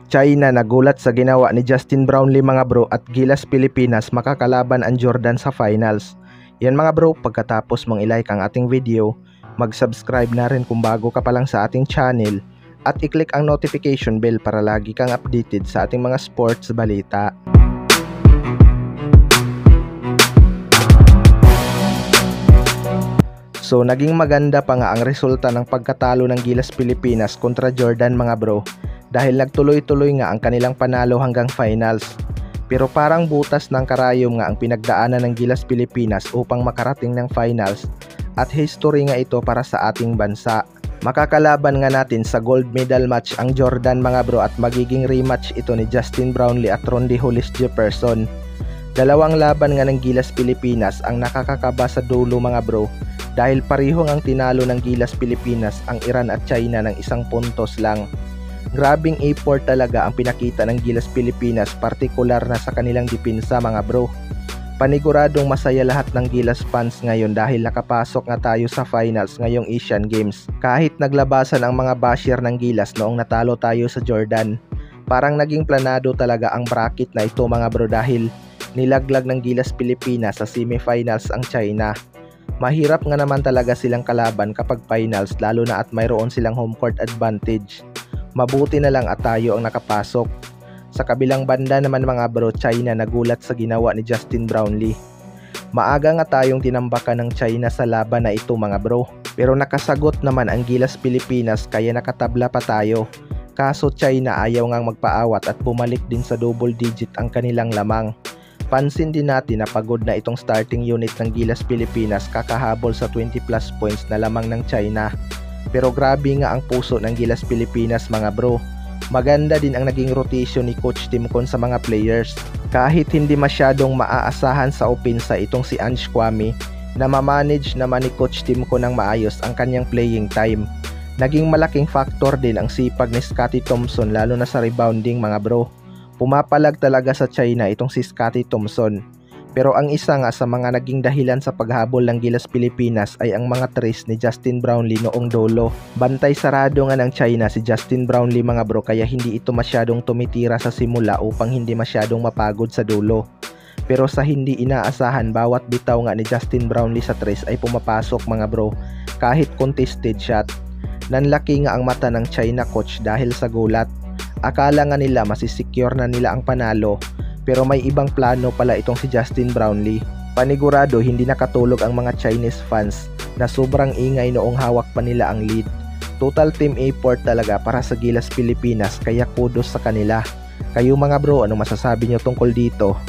China nagulat sa ginawa ni Justin Brownlee mga bro at Gilas Pilipinas makakalaban ang Jordan sa finals. Yan mga bro, pagkatapos mong ilike ang ating video, mag-subscribe na rin kung bago ka pa lang sa ating channel at i-click ang notification bell para lagi kang updated sa ating mga sports balita. So naging maganda pa nga ang resulta ng pagkatalo ng Gilas Pilipinas kontra Jordan mga bro, dahil nagtuloy-tuloy nga ang kanilang panalo hanggang finals. Pero parang butas ng karayom nga ang pinagdaanan ng Gilas Pilipinas upang makarating ng finals, at history nga ito para sa ating bansa. Makakalaban nga natin sa gold medal match ang Jordan mga bro, at magiging rematch ito ni Justin Brownlee at Rondy Hollis Jefferson. Dalawang laban nga ng Gilas Pilipinas ang nakakakaba sa dulo mga bro, dahil parehong ang tinalo ng Gilas Pilipinas ang Iran at China ng 1 puntos lang. Grabing effort talaga ang pinakita ng Gilas Pilipinas, partikular na sa kanilang depensa mga bro. Paniguradong masaya lahat ng Gilas fans ngayon dahil nakapasok nga tayo sa finals ngayong Asian Games. Kahit naglabasan ang mga basher ng Gilas noong natalo tayo sa Jordan, parang naging planado talaga ang bracket na ito mga bro, dahil nilaglag ng Gilas Pilipinas sa semifinals ang China. Mahirap nga naman talaga silang kalaban kapag finals, lalo na at mayroon silang home court advantage. Mabuti na lang at tayo ang nakapasok. Sa kabilang banda naman mga bro, China nagulat sa ginawa ni Justin Brownlee. Maaga nga tayong tinambakan ng China sa laban na ito mga bro, pero nakasagot naman ang Gilas Pilipinas kaya nakatabla pa tayo. Kaso China ayaw ngang magpaawat at bumalik din sa double digit ang kanilang lamang. Pansin din natin na pagod na itong starting unit ng Gilas Pilipinas kakahabol sa 20 plus points na lamang ng China. Pero grabe nga ang puso ng Gilas Pilipinas mga bro. Maganda din ang naging rotation ni Coach Timcon sa mga players. Kahit hindi masyadong maaasahan sa opensa itong si Ange Kwame, na mamanage naman ni Coach Timcon ng maayos ang kanyang playing time. Naging malaking factor din ang sipag ni Scottie Thompson, lalo na sa rebounding mga bro. Pumapalag talaga sa China itong si Scottie Thompson. Pero ang isa nga sa mga naging dahilan sa paghabol ng Gilas Pilipinas ay ang mga threes ni Justin Brownlee noong dulo. Bantay sarado nga ng China si Justin Brownlee mga bro, kaya hindi ito masyadong tumitira sa simula upang hindi masyadong mapagod sa dulo. Pero sa hindi inaasahan, bawat bitaw nga ni Justin Brownlee sa threes ay pumapasok mga bro, kahit contested shot. Nanlaki nga ang mata ng China coach dahil sa gulat. Akala nga nila masisecure na nila ang panalo, pero may ibang plano pala itong si Justin Brownlee. Panigurado hindi nakatulog ang mga Chinese fans na sobrang ingay noong hawak pa nila ang lead. Total team effort talaga para sa Gilas Pilipinas, kaya kudos sa kanila. Kayo mga bro, anong masasabi nyo tungkol dito?